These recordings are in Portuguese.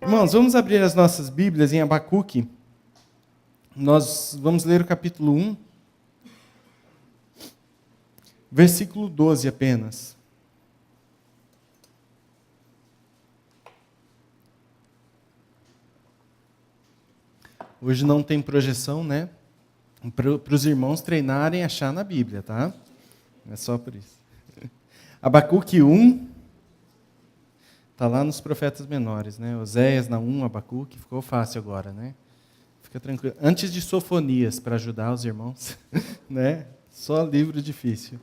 Irmãos, vamos abrir as nossas Bíblias em Abacuque. Nós vamos ler o capítulo 1, versículo 12 apenas. Hoje não tem projeção, né? Para os irmãos treinarem a achar na Bíblia, tá? É só por isso. Abacuque 1, está lá nos profetas menores, né? Oséias, Naum, Abacuque, ficou fácil agora, né? Fica tranquilo. Antes de Sofonias, para ajudar os irmãos, né? Só livro difícil.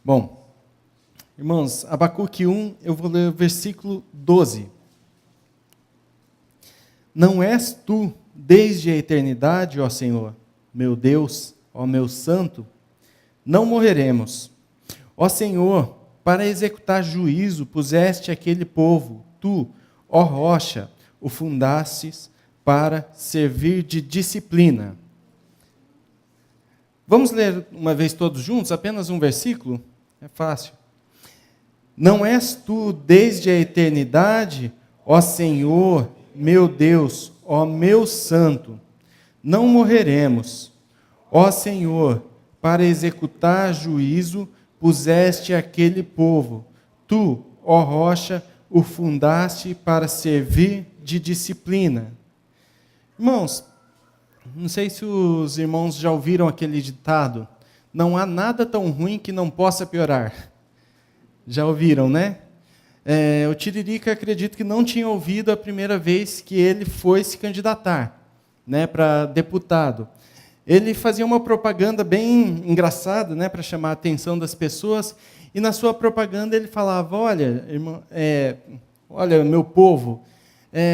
Bom, irmãos, Abacuque 1, eu vou ler o versículo 12. Não és tu, desde a eternidade, ó Senhor, meu Deus, ó meu santo, não morreremos. Ó Senhor, para executar juízo puseste aquele povo, tu, ó rocha, o fundastes para servir de disciplina. Vamos ler uma vez todos juntos, apenas um versículo? É fácil. Não és tu desde a eternidade, ó Senhor, meu Deus, ó meu santo, não morreremos. Ó Senhor, para executar juízo puseste aquele povo, tu, ó rocha, o fundaste para servir de disciplina. Irmãos, não sei se os irmãos já ouviram aquele ditado, não há nada tão ruim que não possa piorar. Já ouviram, né? O Tiririca, acredito que não tinha ouvido a primeira vez que ele foi se candidatar, né, para deputado. Ele fazia uma propaganda bem engraçada, né, para chamar a atenção das pessoas, e na sua propaganda ele falava, olha, irmão, olha, meu povo,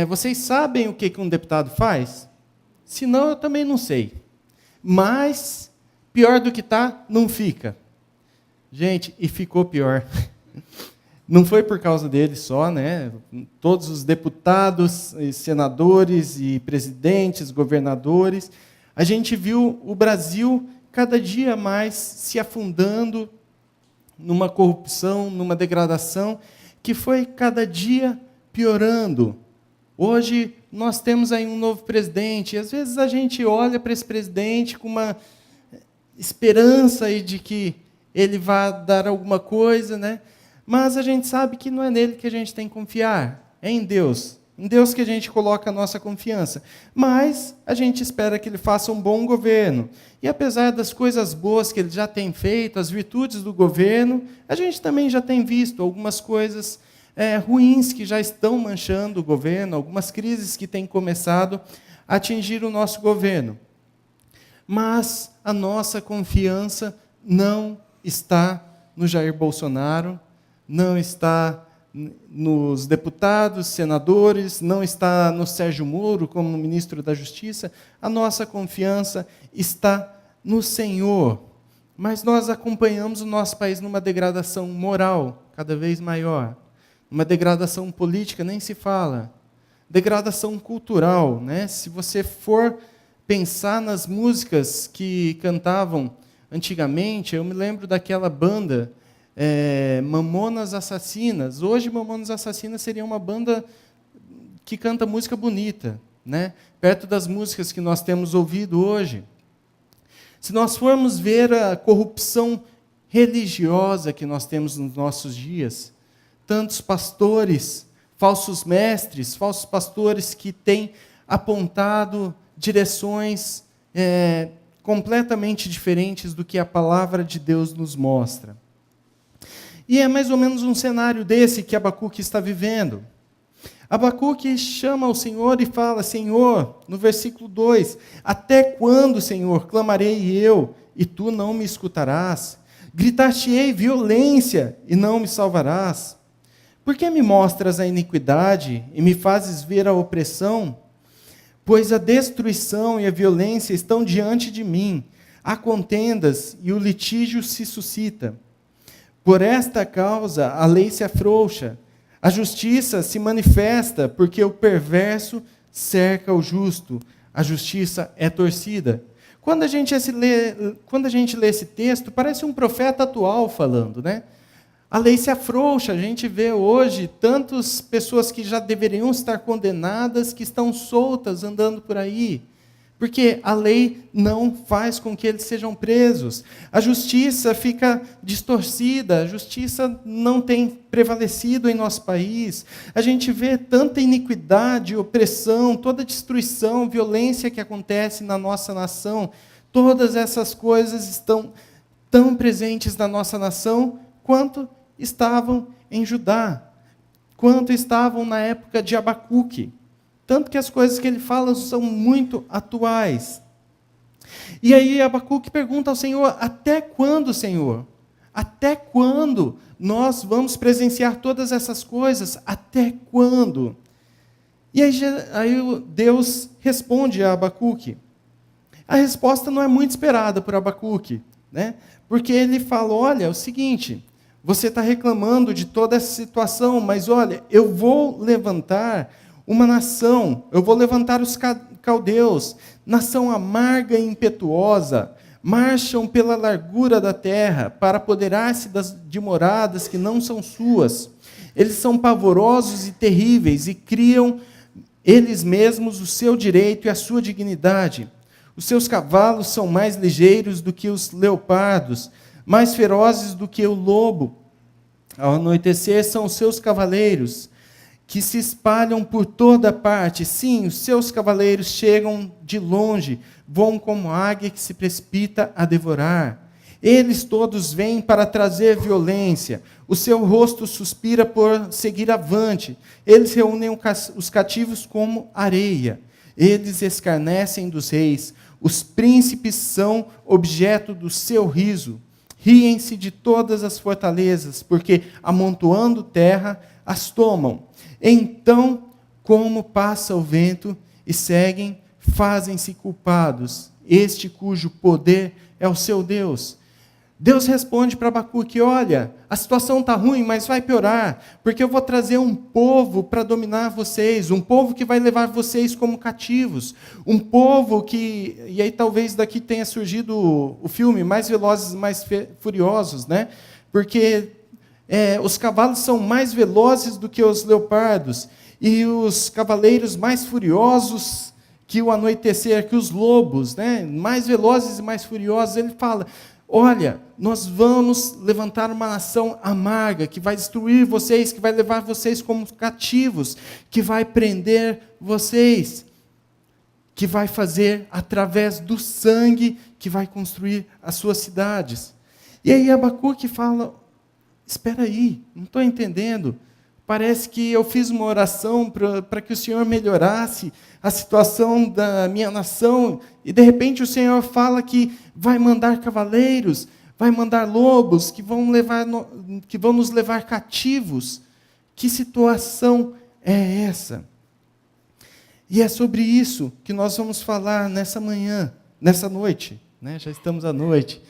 vocês sabem o que um deputado faz? Se não, eu também não sei. Mas, pior do que está, não fica. Gente, e ficou pior. Não foi por causa dele só, né? Todos os deputados, senadores e presidentes, governadores, a gente viu o Brasil cada dia mais se afundando numa corrupção, numa degradação, que foi cada dia piorando. Hoje nós temos aí um novo presidente, e às vezes a gente olha para esse presidente com uma esperança aí de que ele vai dar alguma coisa, né? Mas a gente sabe que não é nele que a gente tem que confiar, é em Deus. Em Deus que a gente coloca a nossa confiança. Mas a gente espera que ele faça um bom governo. E apesar das coisas boas que ele já tem feito, as virtudes do governo, a gente também já tem visto algumas coisas ruins que já estão manchando o governo, algumas crises que têm começado a atingir o nosso governo. Mas a nossa confiança não está no Jair Bolsonaro, não está nos deputados, senadores, não está no Sérgio Moro como ministro da Justiça. A nossa confiança está no Senhor. Mas nós acompanhamos o nosso país numa degradação moral cada vez maior, uma degradação política, nem se fala, degradação cultural, né? Se você for pensar nas músicas que cantavam antigamente, eu me lembro daquela banda Mamonas Assassinas. Hoje, Mamonas Assassinas seria uma banda que canta música bonita, né? Perto das músicas que nós temos ouvido hoje. Se nós formos ver a corrupção religiosa que nós temos nos nossos dias, tantos pastores, falsos mestres, falsos pastores que têm apontado direções completamente diferentes do que a palavra de Deus nos mostra. E é mais ou menos um cenário desse que Abacuque está vivendo. Abacuque chama ao Senhor e fala, Senhor, no versículo 2, até quando, Senhor, clamarei eu, e tu não me escutarás? Gritar-te-ei violência, e não me salvarás? Por que me mostras a iniquidade, e me fazes ver a opressão? Pois a destruição e a violência estão diante de mim, há contendas, e o litígio se suscita. Por esta causa, a lei se afrouxa, a justiça se manifesta, porque o perverso cerca o justo, a justiça é torcida. Quando a gente lê esse texto, parece um profeta atual falando, né? A lei se afrouxa, a gente vê hoje tantas pessoas que já deveriam estar condenadas, que estão soltas andando por aí, porque a lei não faz com que eles sejam presos. A justiça fica distorcida, a justiça não tem prevalecido em nosso país. A gente vê tanta iniquidade, opressão, toda destruição, violência que acontece na nossa nação. Todas essas coisas estão tão presentes na nossa nação quanto estavam em Judá, quanto estavam na época de Abacuque. Tanto que as coisas que ele fala são muito atuais. E aí Abacuque pergunta ao Senhor: até quando, Senhor? Até quando nós vamos presenciar todas essas coisas? Até quando? E aí Deus responde a Abacuque. A resposta não é muito esperada por Abacuque, né? Porque ele fala: olha, é o seguinte, você está reclamando de toda essa situação, mas olha, eu vou levantar uma nação, eu vou levantar os caldeus, nação amarga e impetuosa, marcham pela largura da terra para apoderar-se de moradas que não são suas. Eles são pavorosos e terríveis e criam eles mesmos o seu direito e a sua dignidade. Os seus cavalos são mais ligeiros do que os leopardos, mais ferozes do que o lobo. Ao anoitecer são os seus cavaleiros, que se espalham por toda parte. Sim, os seus cavaleiros chegam de longe, voam como águia que se precipita a devorar. Eles todos vêm para trazer violência. O seu rosto suspira por seguir avante. Eles reúnem os cativos como areia. Eles escarnecem dos reis. Os príncipes são objeto do seu riso. Riem-se de todas as fortalezas, porque, amontoando terra, as tomam. Então, como passa o vento, e seguem, fazem-se culpados, este cujo poder é o seu Deus. Deus responde para Abacuque: olha, a situação está ruim, mas vai piorar, porque eu vou trazer um povo para dominar vocês, um povo que vai levar vocês como cativos, um povo que, e aí talvez daqui tenha surgido o filme Mais Velozes e Mais Furiosos, né? Porque os cavalos são mais velozes do que os leopardos, e os cavaleiros mais furiosos que o anoitecer, que os lobos, né? Mais velozes e mais furiosos. Ele fala: olha, nós vamos levantar uma nação amarga, que vai destruir vocês, que vai levar vocês como cativos, que vai prender vocês, que vai fazer através do sangue, que vai construir as suas cidades. E aí Abacuque fala: espera aí, não estou entendendo. Parece que eu fiz uma oração para que o Senhor melhorasse a situação da minha nação, e de repente o Senhor fala que vai mandar cavaleiros, vai mandar lobos, que vão nos levar cativos. Que situação é essa? E é sobre isso que nós vamos falar nessa manhã, nessa noite, né? Já estamos à noite.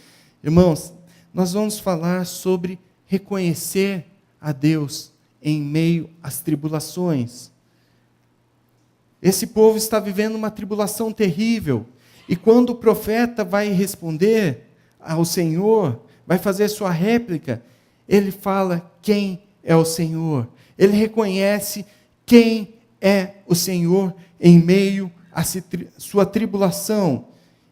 Irmãos, nós vamos falar sobre reconhecer a Deus em meio às tribulações. Esse povo está vivendo uma tribulação terrível, e quando o profeta vai responder ao Senhor, vai fazer sua réplica, ele fala quem é o Senhor. Ele reconhece quem é o Senhor em meio à sua tribulação.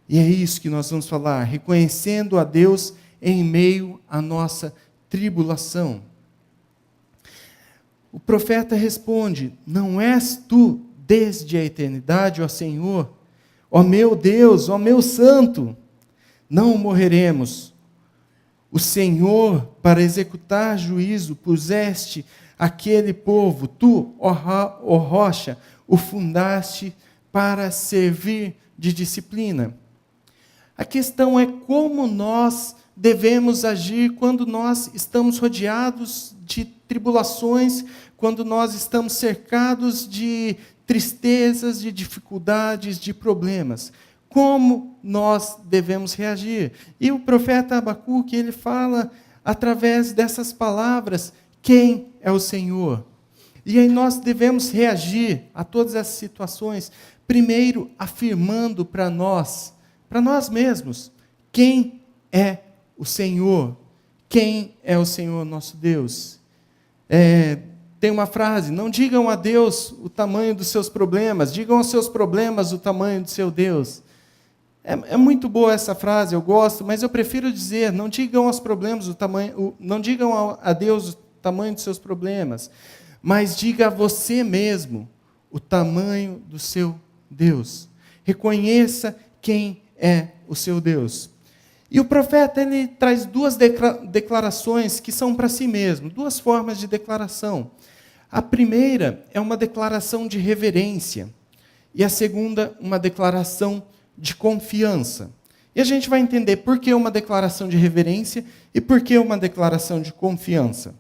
E é isso que nós vamos falar, reconhecendo a Deus em meio à nossa tribulação. O profeta responde: não és tu desde a eternidade, ó Senhor, ó meu Deus, ó meu santo? Não morreremos. O Senhor, para executar juízo, puseste aquele povo, tu, ó rocha, o fundaste para servir de disciplina. A questão é como nós devemos agir quando nós estamos rodeados de tribulações, quando nós estamos cercados de tristezas, de dificuldades, de problemas. Como nós devemos reagir? E o profeta Abacuque, ele fala através dessas palavras, quem é o Senhor? E aí nós devemos reagir a todas essas situações, primeiro afirmando para nós mesmos, quem é o Senhor? quem é o Senhor nosso Deus. Tem uma frase: não digam a Deus o tamanho dos seus problemas, digam aos seus problemas o tamanho do seu Deus. É muito boa essa frase, eu gosto, mas eu prefiro dizer: não digam aos problemas não digam a Deus o tamanho dos seus problemas, mas diga a você mesmo o tamanho do seu Deus. Reconheça quem é o seu Deus. E o profeta, ele traz duas declarações que são para si mesmo, duas formas de declaração. A primeira é uma declaração de reverência, e a segunda, uma declaração de confiança. E a gente vai entender por que uma declaração de reverência e por que uma declaração de confiança.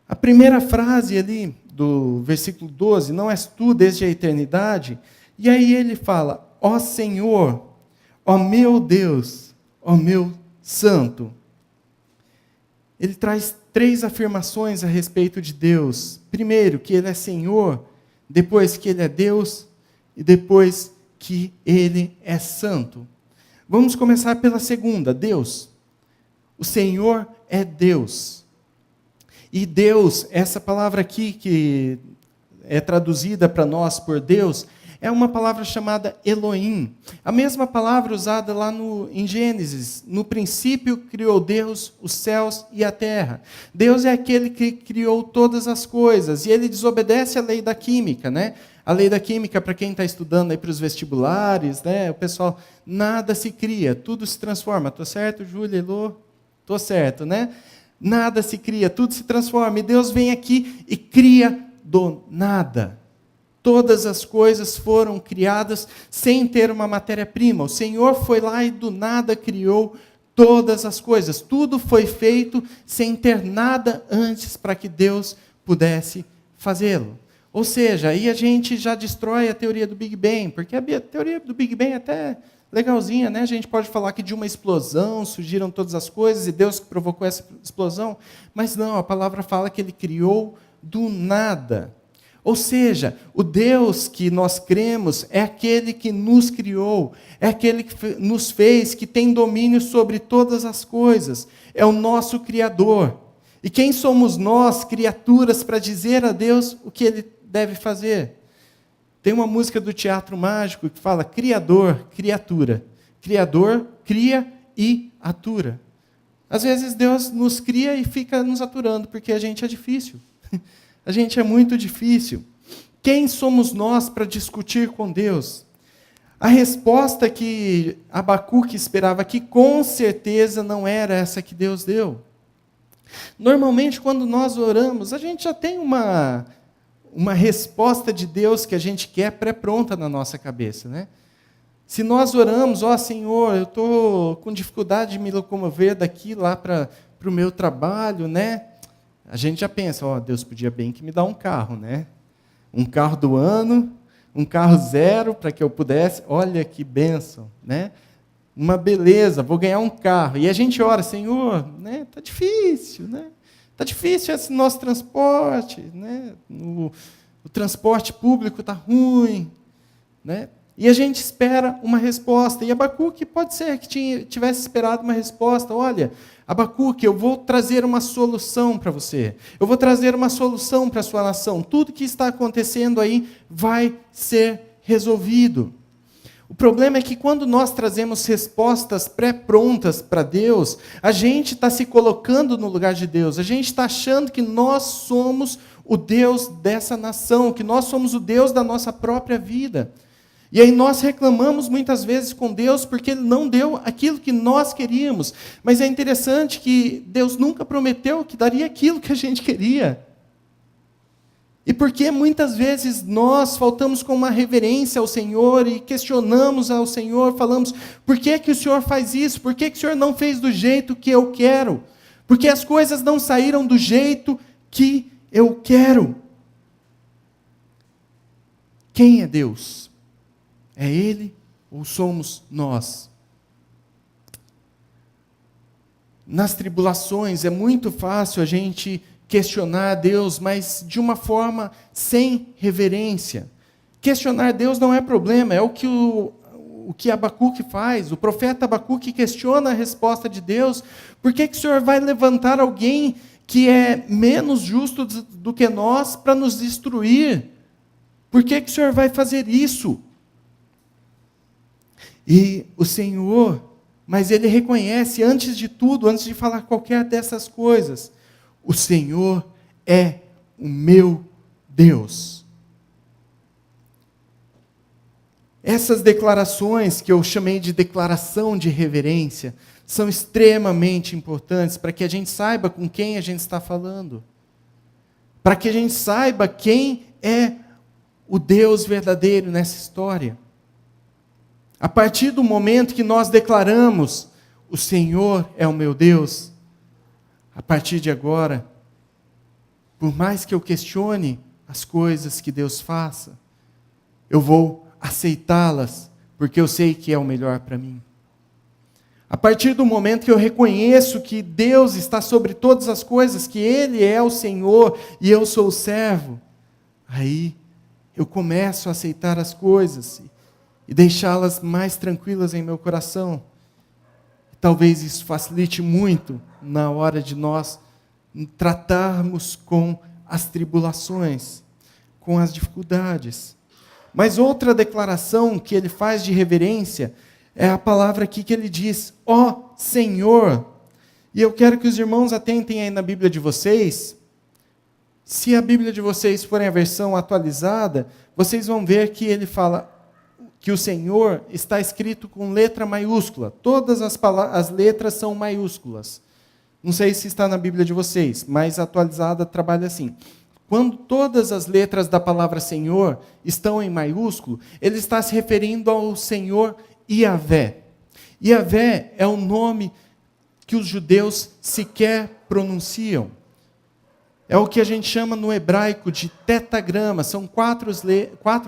A primeira frase ali do versículo 12, não és tu desde a eternidade, e aí ele fala: ó Senhor, ó meu Deus, ó meu Santo. Ele traz 3 afirmações a respeito de Deus. Primeiro, que Ele é Senhor, depois que Ele é Deus, e depois que Ele é Santo. Vamos começar pela segunda, Deus. O Senhor é Deus. E Deus, essa palavra aqui que é traduzida para nós por Deus, é uma palavra chamada Elohim. A mesma palavra usada lá em Gênesis. No princípio criou Deus os céus e a terra. Deus é aquele que criou todas as coisas. E ele desobedece à lei da química, né? A lei da química, para quem está estudando aí para os vestibulares, né? O pessoal, nada se cria, tudo se transforma. Estou certo, Júlia, Elô? Estou certo, né? Nada se cria, tudo se transforma. E Deus vem aqui e cria do nada. Todas as coisas foram criadas sem ter uma matéria-prima. O Senhor foi lá e do nada criou todas as coisas. Tudo foi feito sem ter nada antes para que Deus pudesse fazê-lo. Ou seja, aí a gente já destrói a teoria do Big Bang, porque a teoria do Big Bang é até legalzinha, né? A gente pode falar que de uma explosão surgiram todas as coisas e Deus que provocou essa explosão. Mas não, a palavra fala que Ele criou do nada. Ou seja, o Deus que nós cremos é aquele que nos criou, é aquele que nos fez, que tem domínio sobre todas as coisas, é o nosso Criador. E quem somos nós, criaturas, para dizer a Deus o que Ele deve fazer? Tem uma música do Teatro Mágico que fala: Criador, criatura. Criador, cria e atura. Às vezes Deus nos cria e fica nos aturando, porque a gente é difícil. A gente é muito difícil. Quem somos nós para discutir com Deus? A resposta que Abacuque esperava aqui, com certeza, não era essa que Deus deu. Normalmente, quando nós oramos, a gente já tem uma resposta de Deus que a gente quer pré-pronta na nossa cabeça, né? Se nós oramos: ó Senhor, eu estou com dificuldade de me locomover daqui lá para o meu trabalho, né? A gente já pensa: ó, Deus podia bem que me dá um carro, né? Um carro do ano, um carro zero, para que eu pudesse, olha que bênção, né? Uma beleza, vou ganhar um carro. E a gente ora: Senhor, né? Tá difícil, né? Tá difícil esse nosso transporte, né? O transporte público tá ruim, né? E a gente espera uma resposta. E Abacuque pode ser que tivesse esperado uma resposta: olha, Abacuque, eu vou trazer uma solução para você. Eu vou trazer uma solução para a sua nação. Tudo que está acontecendo aí vai ser resolvido. O problema é que quando nós trazemos respostas pré-prontas para Deus, a gente está se colocando no lugar de Deus. A gente está achando que nós somos o Deus dessa nação, que nós somos o Deus da nossa própria vida. E aí nós reclamamos muitas vezes com Deus porque Ele não deu aquilo que nós queríamos. Mas é interessante que Deus nunca prometeu que daria aquilo que a gente queria. E porque muitas vezes nós faltamos com uma reverência ao Senhor e questionamos ao Senhor, falamos: por que o Senhor faz isso? Por que o Senhor não fez do jeito que eu quero? Porque as coisas não saíram do jeito que eu quero. Quem é Deus? É Ele ou somos nós? Nas tribulações é muito fácil a gente questionar a Deus, mas de uma forma sem reverência. Questionar Deus não é problema, é o que o o que Abacuque faz. O profeta Abacuque questiona a resposta de Deus. Por que o Senhor vai levantar alguém que é menos justo do que nós para nos destruir? Por que o Senhor vai fazer isso? E o Senhor, mas ele reconhece, antes de tudo, antes de falar qualquer dessas coisas, o Senhor é o meu Deus. Essas declarações, que eu chamei de declaração de reverência, são extremamente importantes para que a gente saiba com quem a gente está falando. Para que a gente saiba quem é o Deus verdadeiro nessa história. A partir do momento que nós declaramos, o Senhor é o meu Deus, a partir de agora, por mais que eu questione as coisas que Deus faça, eu vou aceitá-las, porque eu sei que é o melhor para mim. A partir do momento que eu reconheço que Deus está sobre todas as coisas, que Ele é o Senhor e eu sou o servo, aí eu começo a aceitar as coisas e deixá-las mais tranquilas em meu coração. Talvez isso facilite muito na hora de nós tratarmos com as tribulações, com as dificuldades. Mas outra declaração que ele faz de reverência é a palavra aqui que ele diz, ó Senhor. E eu quero que os irmãos atentem aí na Bíblia de vocês. Se a Bíblia de vocês forem a versão atualizada, vocês vão ver que ele fala que o Senhor está escrito com letra maiúscula. Todas as letras são maiúsculas. Não sei se está na Bíblia de vocês, mas a atualizada trabalha assim. Quando todas as letras da palavra Senhor estão em maiúsculo, ele está se referindo ao Senhor Yahvé. Yahvé é o nome que os judeus sequer pronunciam. É o que a gente chama no hebraico de tetagrama. São quatro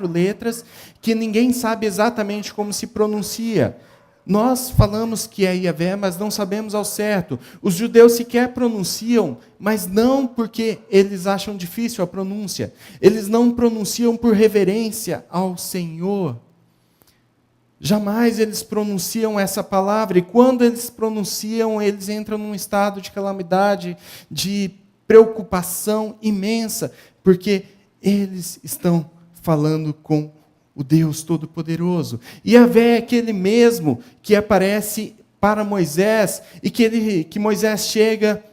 letras que ninguém sabe exatamente como se pronuncia. Nós falamos que é Yahvé, mas não sabemos ao certo. Os judeus sequer pronunciam, mas não porque eles acham difícil a pronúncia. Eles não pronunciam por reverência ao Senhor. Jamais eles pronunciam essa palavra. E quando eles pronunciam, eles entram num estado de calamidade, de preocupação imensa, porque eles estão falando com o Deus Todo-Poderoso. E Yahvé é aquele mesmo que aparece para Moisés, e que Moisés chega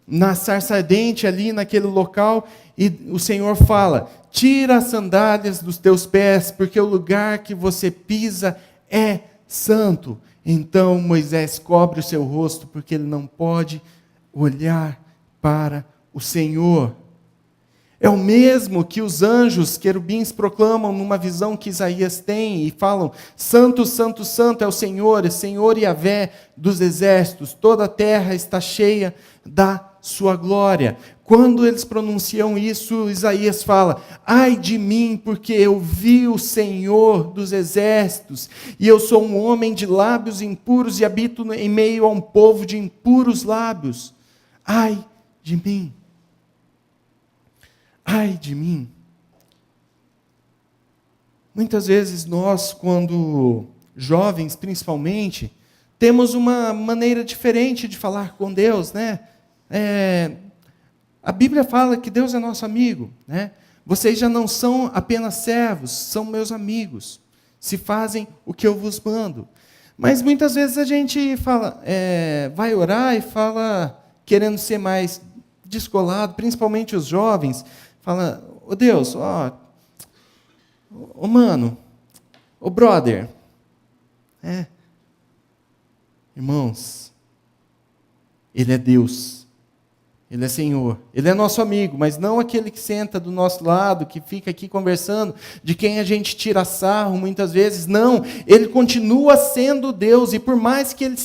na sarça ardente ali naquele local, e o Senhor fala, tira as sandálias dos teus pés, porque o lugar que você pisa é santo. Então Moisés cobre o seu rosto, porque ele não pode olhar para o Senhor. É o mesmo que os anjos, querubins, proclamam numa visão que Isaías tem e falam, santo, santo, santo é o Senhor Yahvé dos exércitos, toda a terra está cheia da sua glória. Quando eles pronunciam isso, Isaías fala, ai de mim, porque eu vi o Senhor dos exércitos, e eu sou um homem de lábios impuros e habito em meio a um povo de impuros lábios. Ai de mim. Ai de mim. Muitas vezes nós, quando jovens principalmente, temos uma maneira diferente de falar com Deus, né? A Bíblia fala que Deus é nosso amigo, né? Vocês já não são apenas servos, são meus amigos. Se fazem o que eu vos mando. Mas muitas vezes a gente fala, vai orar e fala, querendo ser mais descolado, principalmente os jovens, fala, ô Deus, ô mano, ô brother. Irmãos, Ele é Deus, Ele é Senhor, Ele é nosso amigo, mas não aquele que senta do nosso lado, que fica aqui conversando, de quem a gente tira sarro muitas vezes. Não, Ele continua sendo Deus, e por mais que Ele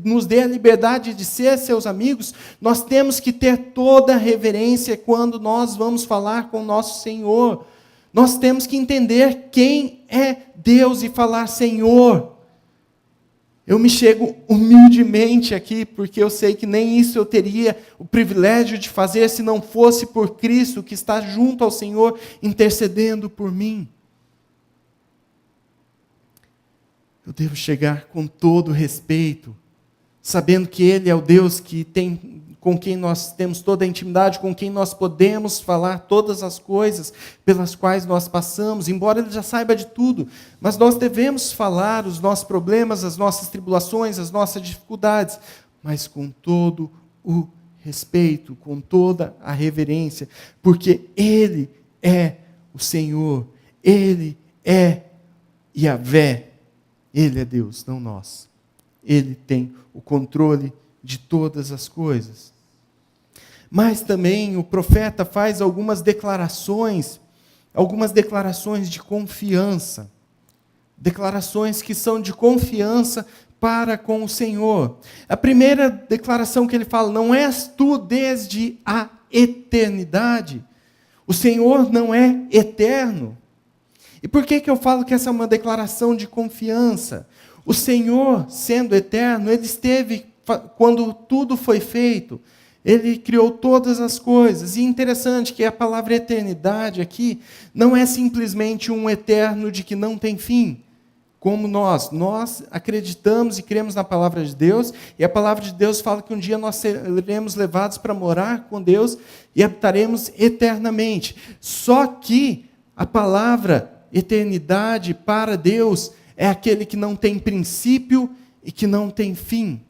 nos dê a liberdade de ser seus amigos, nós temos que ter toda a reverência quando nós vamos falar com o nosso Senhor. Nós temos que entender quem é Deus e falar Senhor. Eu me chego humildemente aqui, porque eu sei que nem isso eu teria o privilégio de fazer se não fosse por Cristo, que está junto ao Senhor, intercedendo por mim. eu devo chegar com todo respeito, sabendo que Ele é o Deus com quem nós temos toda a intimidade, com quem nós podemos falar todas as coisas pelas quais nós passamos, embora Ele já saiba de tudo, mas nós devemos falar os nossos problemas, as nossas tribulações, as nossas dificuldades, mas com todo o respeito, com toda a reverência, porque Ele é o Senhor, Ele é Yahvé, Ele é Deus, não nós. Ele tem o controle de todas as coisas. Mas também o profeta faz algumas declarações de confiança. Declarações que são de confiança para com o Senhor. A primeira declaração que ele fala: não és tu desde a eternidade. O Senhor não é eterno. E por que eu falo que essa é uma declaração de confiança? O Senhor, sendo eterno, Ele esteve quando tudo foi feito. Ele criou todas as coisas. E interessante que a palavra eternidade aqui não é simplesmente um eterno de que não tem fim. Como nós acreditamos e cremos na palavra de Deus, e a palavra de Deus fala que um dia nós seremos levados para morar com Deus e habitaremos eternamente. Só que a palavra eternidade para Deus é aquele que não tem princípio e que não tem fim.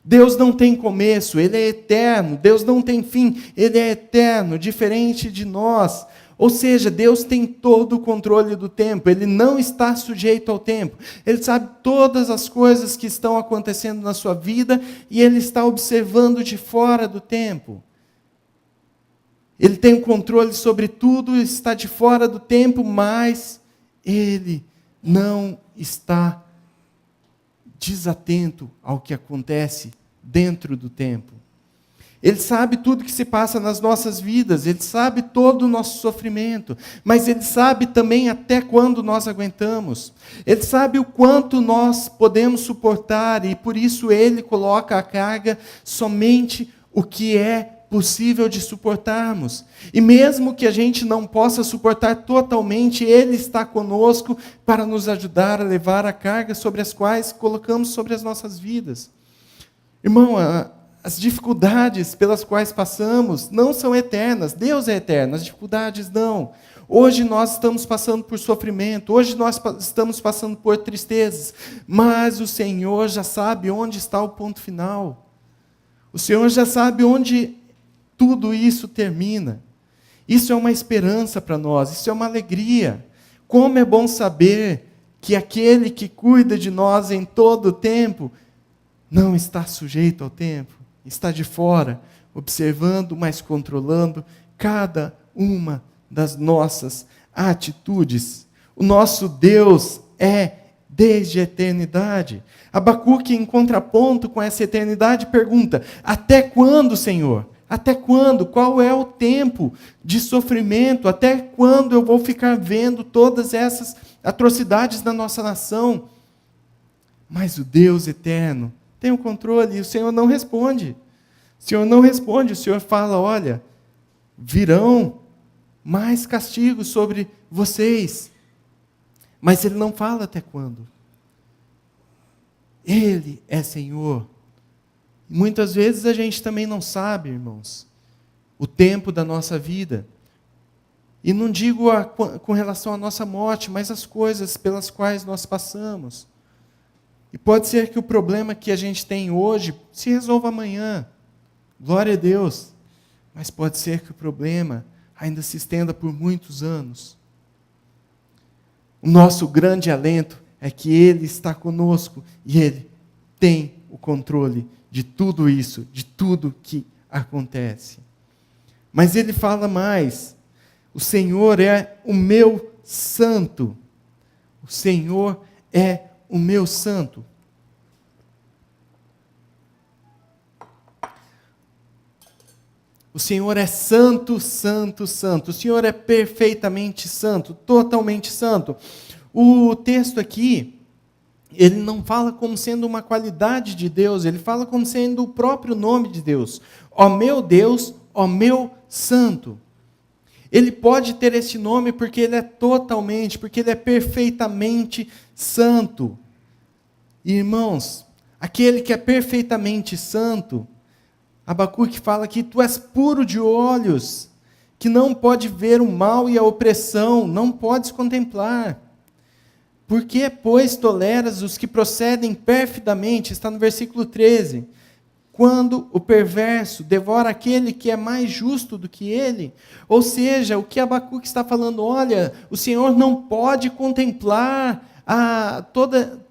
Deus não tem começo, Ele é eterno. Deus não tem fim, Ele é eterno, diferente de nós. Ou seja, Deus tem todo o controle do tempo, Ele não está sujeito ao tempo. Ele sabe todas as coisas que estão acontecendo na sua vida e Ele está observando de fora do tempo. Ele tem o controle sobre tudo, está de fora do tempo, mas Ele não está desatento ao que acontece dentro do tempo. Ele sabe tudo que se passa nas nossas vidas, Ele sabe todo o nosso sofrimento, mas Ele sabe também até quando nós aguentamos. Ele sabe o quanto nós podemos suportar e por isso Ele coloca a carga somente o que é possível de suportarmos. E mesmo que a gente não possa suportar totalmente, Ele está conosco para nos ajudar a levar a carga sobre as quais colocamos sobre as nossas vidas. Irmão, as dificuldades pelas quais passamos não são eternas. Deus é eterno, as dificuldades não. Hoje nós estamos passando por sofrimento, hoje nós estamos passando por tristezas, mas o Senhor já sabe onde está o ponto final. O Senhor já sabe onde tudo isso termina. Isso é uma esperança para nós, isso é uma alegria. Como é bom saber que aquele que cuida de nós em todo o tempo não está sujeito ao tempo. Está de fora, observando, mas controlando cada uma das nossas atitudes. O nosso Deus é desde a eternidade. Abacuque, em contraponto com essa eternidade, pergunta: até quando, Senhor? Até quando? Qual é o tempo de sofrimento? Até quando eu vou ficar vendo todas essas atrocidades na nossa nação? Mas o Deus eterno tem o controle e o Senhor não responde. O Senhor não responde, o Senhor fala: olha, virão mais castigos sobre vocês. Mas Ele não fala até quando. Ele é Senhor. Muitas vezes a gente também não sabe, irmãos, o tempo da nossa vida. E não digo com relação à nossa morte, mas as coisas pelas quais nós passamos. E pode ser que o problema que a gente tem hoje se resolva amanhã. Glória a Deus. Mas pode ser que o problema ainda se estenda por muitos anos. O nosso grande alento é que Ele está conosco e Ele tem o controle de tudo isso, de tudo que acontece. Mas Ele fala mais: o Senhor é o meu santo. O Senhor é o meu santo. O Senhor é santo, santo, santo. O Senhor é perfeitamente santo, totalmente santo. O texto aqui, ele não fala como sendo uma qualidade de Deus, ele fala como sendo o próprio nome de Deus. Ó meu Deus, ó meu santo. Ele pode ter esse nome porque ele é totalmente, porque ele é perfeitamente santo. Irmãos, aquele que é perfeitamente santo, Abacuque fala que tu és puro de olhos, que não pode ver o mal e a opressão, não podes contemplar. Por que, pois, toleras os que procedem perfidamente? Está no versículo 13. Quando o perverso devora aquele que é mais justo do que ele. Ou seja, o que Abacuque está falando, olha, o Senhor não pode contemplar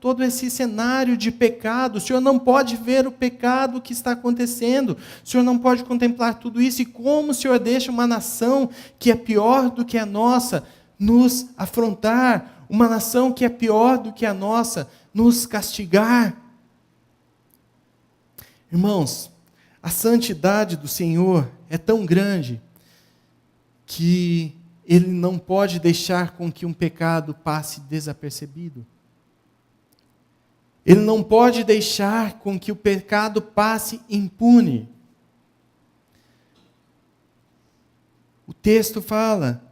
todo esse cenário de pecado, o Senhor não pode ver o pecado que está acontecendo, o Senhor não pode contemplar tudo isso, e como o Senhor deixa uma nação que é pior do que a nossa, nos afrontar, uma nação que é pior do que a nossa, nos castigar. Irmãos, a santidade do Senhor é tão grande, que Ele não pode deixar com que um pecado passe desapercebido. Ele não pode deixar com que o pecado passe impune. O texto fala,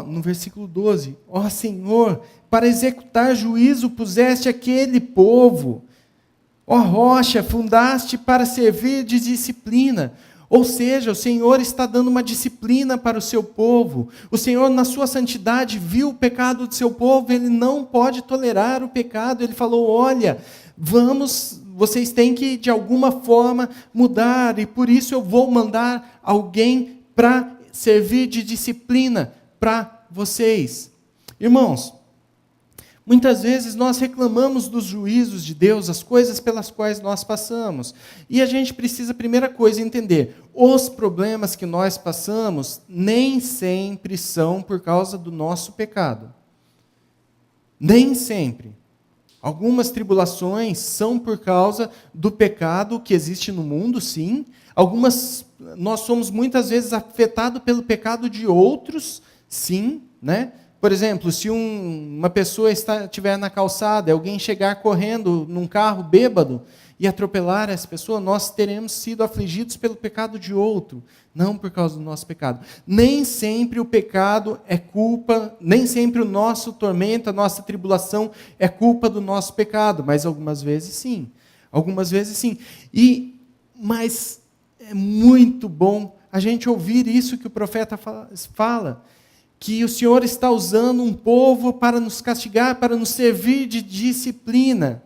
no versículo 12, ó Senhor, para executar juízo puseste aquele povo, ó rocha, fundaste para servir de disciplina. Ou seja, o Senhor está dando uma disciplina para o seu povo. O Senhor, na sua santidade, viu o pecado do seu povo, Ele não pode tolerar o pecado. Ele falou, olha, vocês têm que, de alguma forma, mudar, e por isso eu vou mandar alguém para servir de disciplina para vocês. Irmãos, muitas vezes nós reclamamos dos juízos de Deus, as coisas pelas quais nós passamos. E a gente precisa, primeira coisa, entender, os problemas que nós passamos nem sempre são por causa do nosso pecado. Nem sempre. Algumas tribulações são por causa do pecado que existe no mundo, sim. Nós somos muitas vezes afetados pelo pecado de outros, sim, né? Por exemplo, se uma pessoa estiver na calçada, alguém chegar correndo num carro bêbado e atropelar essa pessoa, nós teremos sido afligidos pelo pecado de outro, não por causa do nosso pecado. Nem sempre o pecado é culpa, nem sempre o nosso tormento, a nossa tribulação é culpa do nosso pecado, mas algumas vezes sim. Algumas vezes sim. Mas é muito bom a gente ouvir isso que o profeta fala, que o Senhor está usando um povo para nos castigar, para nos servir de disciplina.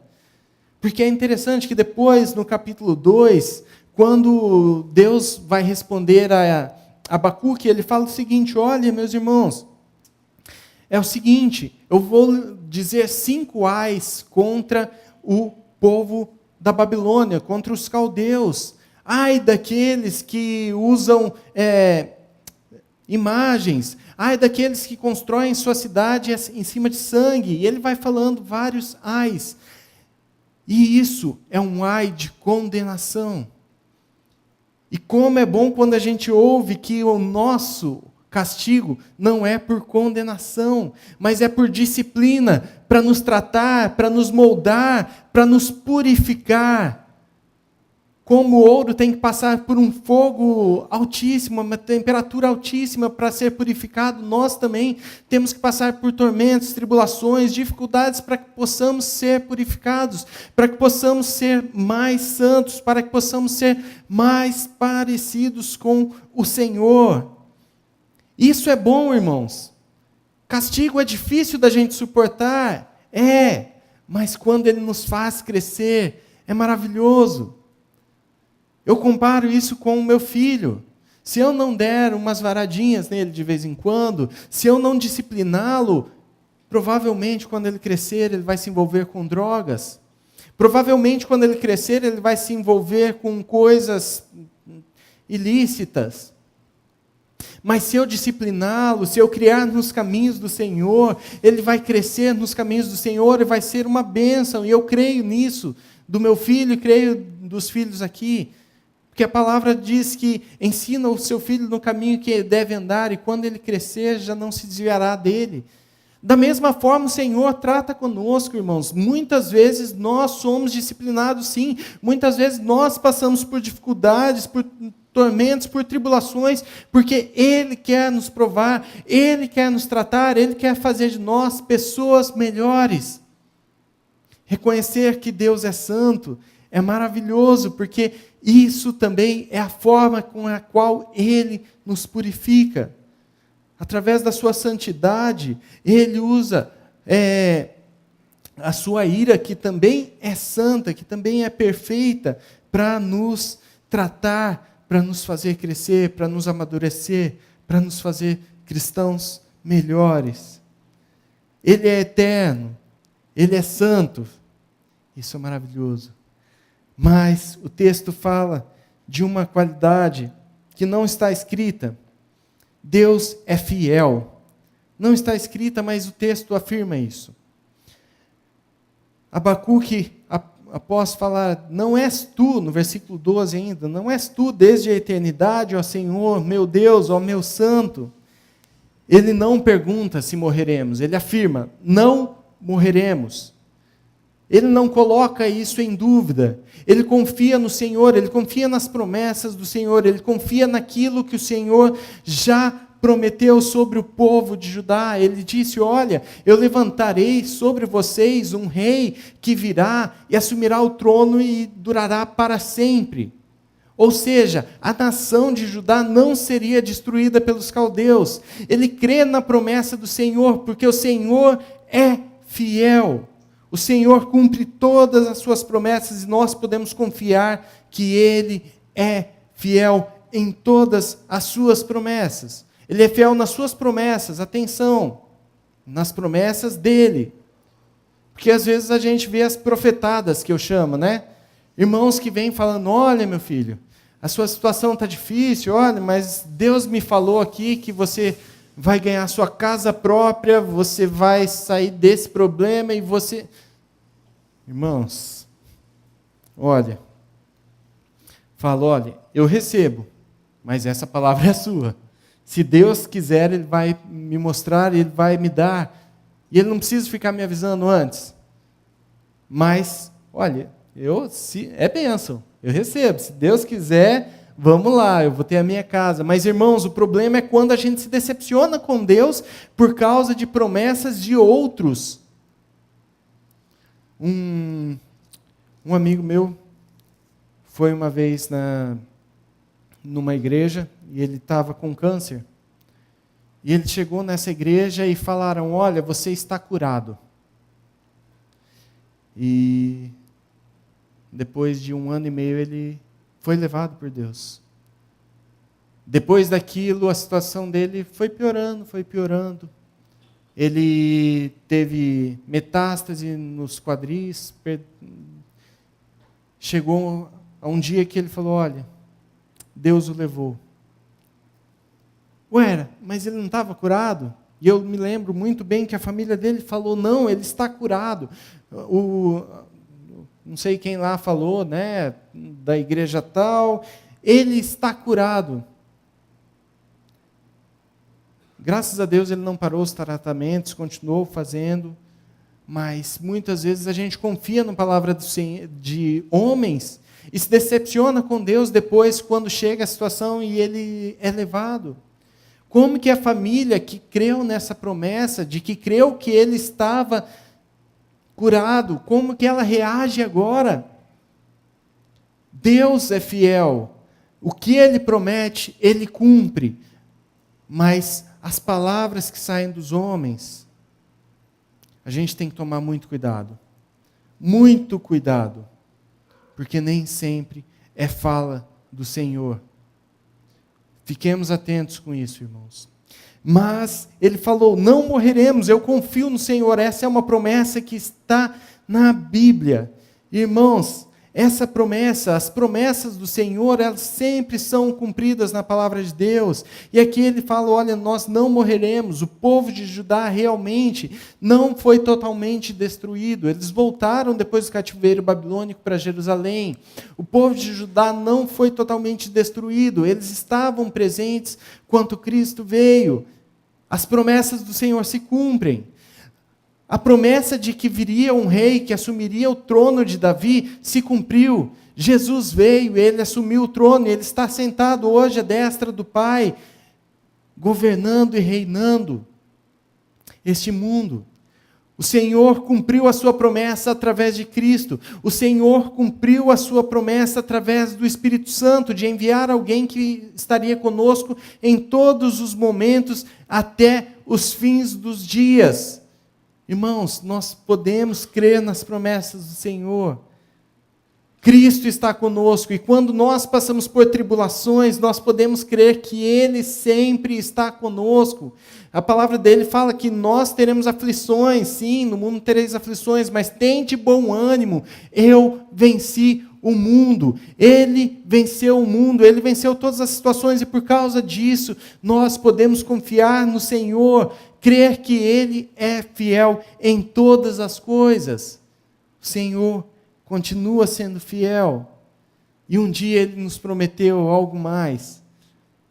Porque é interessante que depois, no capítulo 2, quando Deus vai responder a Abacuque, ele fala o seguinte, olha, meus irmãos, é o seguinte, eu vou dizer 5 ais contra o povo da Babilônia, contra os caldeus. Ai daqueles que usam imagens, ai daqueles que constroem sua cidade em cima de sangue. E ele vai falando vários ais. E isso é um ai de condenação. E como é bom quando a gente ouve que o nosso castigo não é por condenação, mas é por disciplina, para nos tratar, para nos moldar, para nos purificar. Como o ouro tem que passar por um fogo altíssimo, uma temperatura altíssima para ser purificado, nós também temos que passar por tormentos, tribulações, dificuldades para que possamos ser purificados, para que possamos ser mais santos, para que possamos ser mais parecidos com o Senhor. Isso é bom, irmãos. Castigo é difícil da gente suportar, mas quando ele nos faz crescer, é maravilhoso. Eu comparo isso com o meu filho. Se eu não der umas varadinhas nele de vez em quando, se eu não discipliná-lo, provavelmente quando ele crescer, ele vai se envolver com drogas. Provavelmente quando ele crescer, ele vai se envolver com coisas ilícitas. Mas se eu discipliná-lo, se eu criar nos caminhos do Senhor, ele vai crescer nos caminhos do Senhor e vai ser uma bênção. E eu creio nisso, do meu filho e creio dos filhos aqui. Porque a palavra diz que ensina o seu filho no caminho que ele deve andar, e quando ele crescer, já não se desviará dele. Da mesma forma, o Senhor trata conosco, irmãos. Muitas vezes nós somos disciplinados, sim. Muitas vezes nós passamos por dificuldades, por tormentos, por tribulações, porque Ele quer nos provar, Ele quer nos tratar, Ele quer fazer de nós pessoas melhores. Reconhecer que Deus é santo é maravilhoso, porque isso também é a forma com a qual Ele nos purifica. Através da sua santidade, Ele usa a sua ira, que também é santa, que também é perfeita, para nos tratar, para nos fazer crescer, para nos amadurecer, para nos fazer cristãos melhores. Ele é eterno, Ele é santo. Isso é maravilhoso. Mas o texto fala de uma qualidade que não está escrita. Deus é fiel. Não está escrita, mas o texto afirma isso. Abacuque, após falar, não és tu, no versículo 12 ainda, não és tu desde a eternidade, ó Senhor, meu Deus, ó meu santo. Ele não pergunta se morreremos, ele afirma, não morreremos. Ele não coloca isso em dúvida. Ele confia no Senhor, ele confia nas promessas do Senhor, ele confia naquilo que o Senhor já prometeu sobre o povo de Judá. Ele disse, olha, eu levantarei sobre vocês um rei que virá e assumirá o trono e durará para sempre. Ou seja, a nação de Judá não seria destruída pelos caldeus. Ele crê na promessa do Senhor, porque o Senhor é fiel. O Senhor cumpre todas as suas promessas e nós podemos confiar que Ele é fiel em todas as suas promessas. Ele é fiel nas suas promessas, atenção, nas promessas dEle. Porque às vezes a gente vê as profetadas, que eu chamo, né? Irmãos que vêm falando, olha meu filho, a sua situação está difícil, olha, mas Deus me falou aqui que você vai ganhar sua casa própria, você vai sair desse problema e você... Irmãos, olha, falo, olha, eu recebo, mas essa palavra é sua. Se Deus quiser, Ele vai me mostrar, Ele vai me dar. E Ele não precisa ficar me avisando antes. Mas, olha, é bênção, eu recebo. Se Deus quiser, vamos lá, eu vou ter a minha casa. Mas, irmãos, o problema é quando a gente se decepciona com Deus por causa de promessas de outros. Um amigo meu foi uma vez numa igreja e ele estava com câncer. E ele chegou nessa igreja e falaram, olha, você está curado. E depois de 1 ano e meio ele foi levado por Deus. Depois daquilo a situação dele foi piorando, foi piorando. Ele teve metástase nos quadris. Chegou a um dia que ele falou, olha, Deus o levou. Ué, mas ele não estava curado? E eu me lembro muito bem que a família dele falou, não, ele está curado. Não sei quem lá falou, né, da igreja tal, ele está curado. Graças a Deus ele não parou os tratamentos, continuou fazendo, mas muitas vezes a gente confia na palavra de homens e se decepciona com Deus depois quando chega a situação e ele é levado. Como que a família que creu nessa promessa, de que creu que ele estava curado, como que ela reage agora? Deus é fiel, o que Ele promete, Ele cumpre, mas as palavras que saem dos homens, a gente tem que tomar muito cuidado, porque nem sempre é fala do Senhor. Fiquemos atentos com isso, irmãos. Mas ele falou, não morreremos, eu confio no Senhor. Essa é uma promessa que está na Bíblia. Irmãos, essa promessa, as promessas do Senhor, elas sempre são cumpridas na palavra de Deus. E aqui ele fala, olha, nós não morreremos. O povo de Judá realmente não foi totalmente destruído. Eles voltaram depois do cativeiro babilônico para Jerusalém. O povo de Judá não foi totalmente destruído. Eles estavam presentes quando Cristo veio. As promessas do Senhor se cumprem. A promessa de que viria um rei que assumiria o trono de Davi se cumpriu. Jesus veio, ele assumiu o trono, ele está sentado hoje à destra do Pai, governando e reinando este mundo. O Senhor cumpriu a sua promessa através de Cristo. O Senhor cumpriu a sua promessa através do Espírito Santo, de enviar alguém que estaria conosco em todos os momentos, até os fins dos dias. Irmãos, nós podemos crer nas promessas do Senhor. Cristo está conosco, e quando nós passamos por tribulações, nós podemos crer que Ele sempre está conosco. A palavra dele fala que nós teremos aflições, sim, no mundo tereis aflições, mas tende bom ânimo, eu venci o mundo. Ele venceu o mundo, Ele venceu todas as situações, e por causa disso, nós podemos confiar no Senhor, crer que Ele é fiel em todas as coisas. O Senhor continua sendo fiel. E um dia Ele nos prometeu algo mais.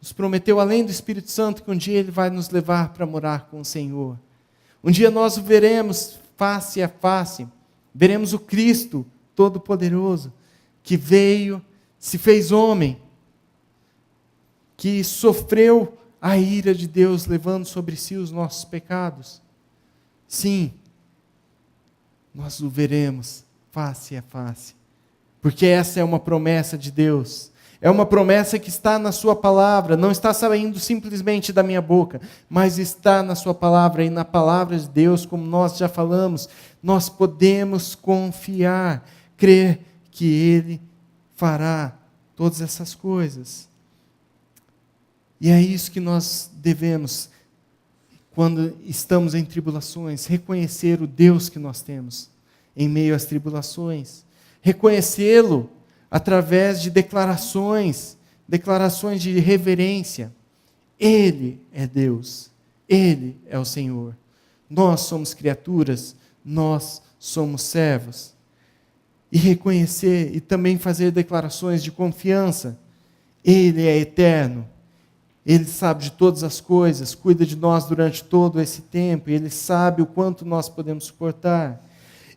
Nos prometeu, além do Espírito Santo, que um dia Ele vai nos levar para morar com o Senhor. Um dia nós o veremos face a face. Veremos o Cristo Todo-Poderoso, que veio, se fez homem, que sofreu a ira de Deus, levando sobre si os nossos pecados. Sim, nós o veremos face a face, porque essa é uma promessa de Deus, é uma promessa que está na sua palavra, não está saindo simplesmente da minha boca, mas está na sua palavra, e na palavra de Deus, como nós já falamos, nós podemos confiar, crer que Ele fará todas essas coisas. E é isso que nós devemos, quando estamos em tribulações, reconhecer o Deus que nós temos em meio às tribulações, reconhecê-lo através de declarações de reverência. Ele é Deus, Ele é o Senhor. Nós somos criaturas, nós somos servos. E reconhecer e também fazer declarações de confiança. Ele é eterno, Ele sabe de todas as coisas, cuida de nós durante todo esse tempo, e Ele sabe o quanto nós podemos suportar.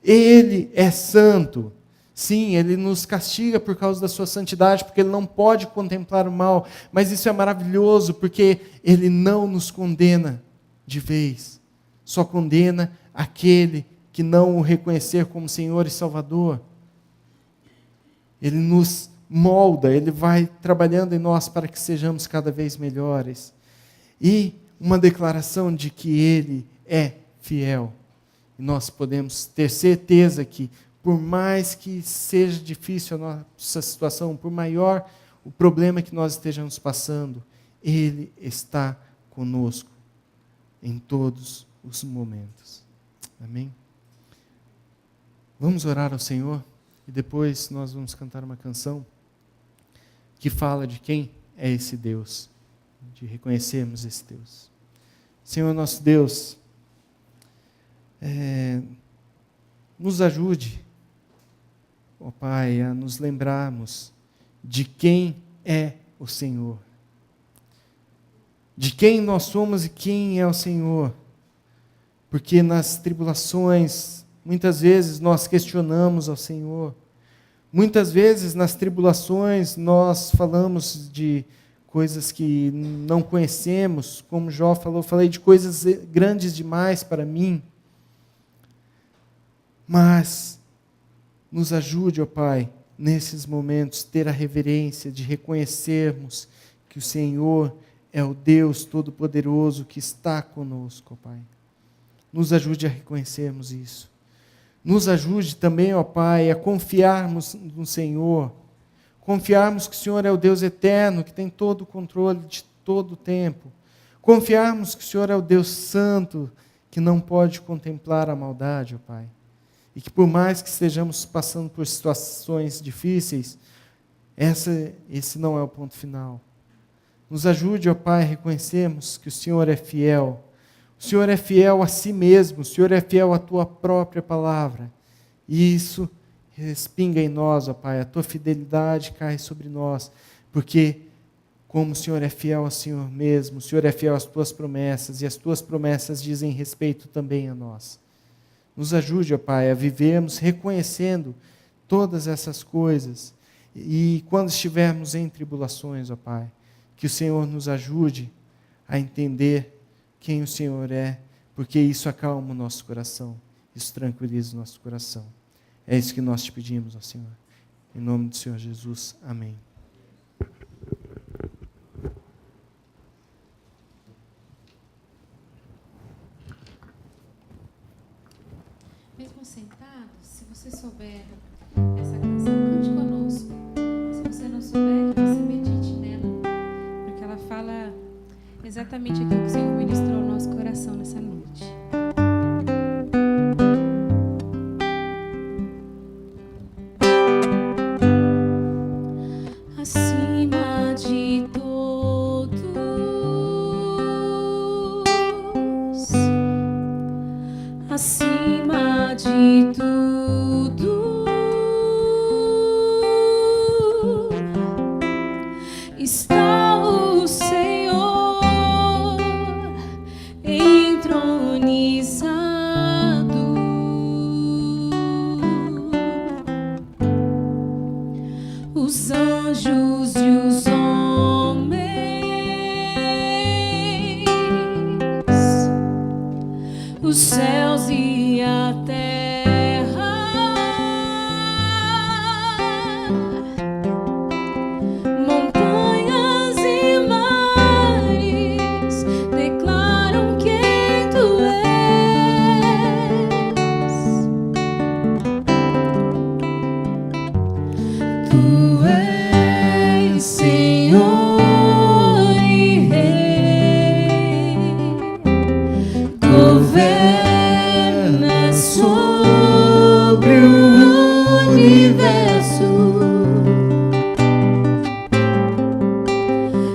Ele é santo. Sim, Ele nos castiga por causa da sua santidade, porque Ele não pode contemplar o mal, mas isso é maravilhoso, porque Ele não nos condena de vez, só condena aquele que não o reconhecer como Senhor e Salvador. Ele nos molda, Ele vai trabalhando em nós para que sejamos cada vez melhores. E uma declaração de que Ele é fiel. E nós podemos ter certeza que, por mais que seja difícil a nossa situação, por maior o problema que nós estejamos passando, Ele está conosco em todos os momentos. Amém? Vamos orar ao Senhor e depois nós vamos cantar uma canção que fala de quem é esse Deus, de reconhecermos esse Deus. Senhor nosso Deus, nos ajude, ó Pai, a nos lembrarmos de quem é o Senhor, de quem nós somos e quem é o Senhor, porque nas tribulações, muitas vezes nós questionamos ao Senhor, muitas vezes nas tribulações nós falamos de coisas que não conhecemos, como Jó falou, falei de coisas grandes demais para mim. Mas nos ajude, ó Pai, nesses momentos, ter a reverência de reconhecermos que o Senhor é o Deus Todo-Poderoso que está conosco, ó Pai. Nos ajude a reconhecermos isso. Nos ajude também, ó Pai, a confiarmos no Senhor. Confiarmos que o Senhor é o Deus eterno, que tem todo o controle de todo o tempo. Confiarmos que o Senhor é o Deus santo, que não pode contemplar a maldade, ó Pai. E que por mais que estejamos passando por situações difíceis, esse não é o ponto final. Nos ajude, ó Pai, a reconhecermos que o Senhor é fiel. O Senhor é fiel a si mesmo, o Senhor é fiel à Tua própria palavra. E isso respinga em nós, ó Pai, a Tua fidelidade cai sobre nós, porque como o Senhor é fiel ao Senhor mesmo, o Senhor é fiel às Tuas promessas, e as Tuas promessas dizem respeito também a nós. Nos ajude, ó Pai, a vivermos reconhecendo todas essas coisas. E quando estivermos em tribulações, ó Pai, que o Senhor nos ajude a entender quem o Senhor é, porque isso acalma o nosso coração. isso tranquiliza o nosso coração. É isso que nós te pedimos, ó Senhor. Em nome do Senhor Jesus. Amém. Mesmo sentado, se você souber essa canção, cante conosco. Se você não souber, que você medite nela, porque ela fala exatamente aquilo que o Senhor ministrou ao nosso coração nessa noite. Acima de todos, acima de tudo, está o Senhor entronizado. Os anjos e os homens, os céus e a terra, montanhas e mares declaram quem tu és. Tu és Senhor e Rei, governa sobre o universo,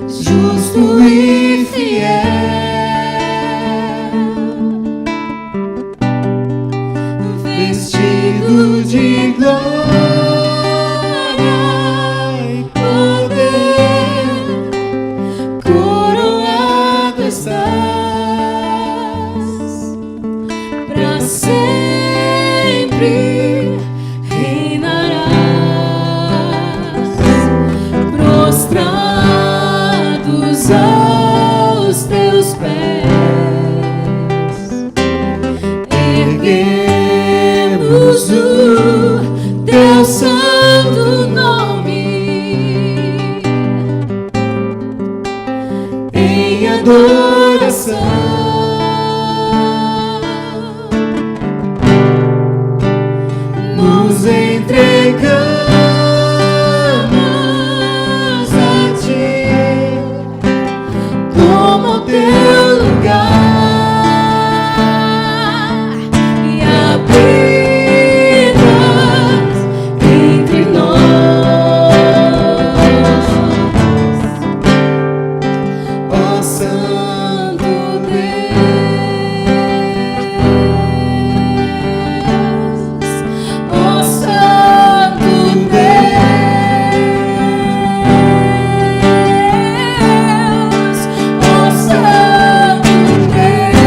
justo e fiel, vestido de glória e poder, coroado estás, para sempre reinarás, prostrados aos teus pés, erguemos o teu santo nome em adoração. Nos entregamos a ti como o teu lugar e habitas entre nós, ó Santo Deus, ó Santo Deus, ó Santo Deus, ó Santo Deus.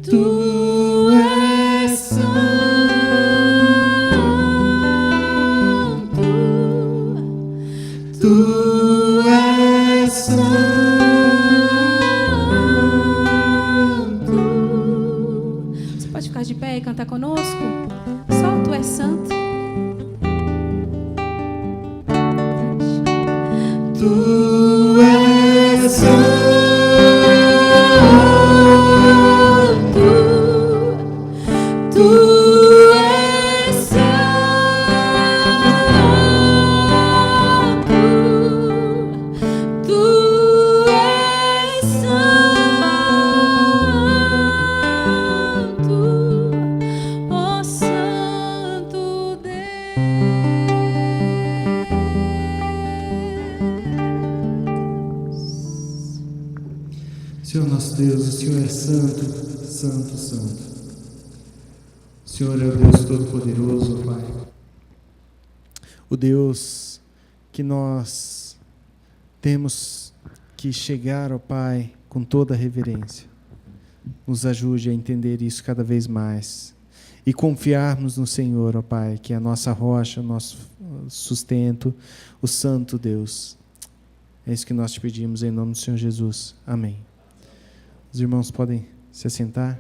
Tu és santo, tu és santo, tu és santo. Você pode ficar de pé e cantar conosco? Só tu és santo. Tu és santo, tu és santo, tu és santo, ó Santo Deus. Senhor nosso Deus, o Senhor é santo, santo, santo. O Senhor é o Deus Todo-Poderoso, Pai. O Deus que nós temos que chegar, ó Pai, com toda a reverência, nos ajude a entender isso cada vez mais e confiarmos no Senhor, ó Pai, que é a nossa rocha, o nosso sustento, o Santo Deus. É isso que nós te pedimos em nome do Senhor Jesus. Amém. Os irmãos podem se assentar.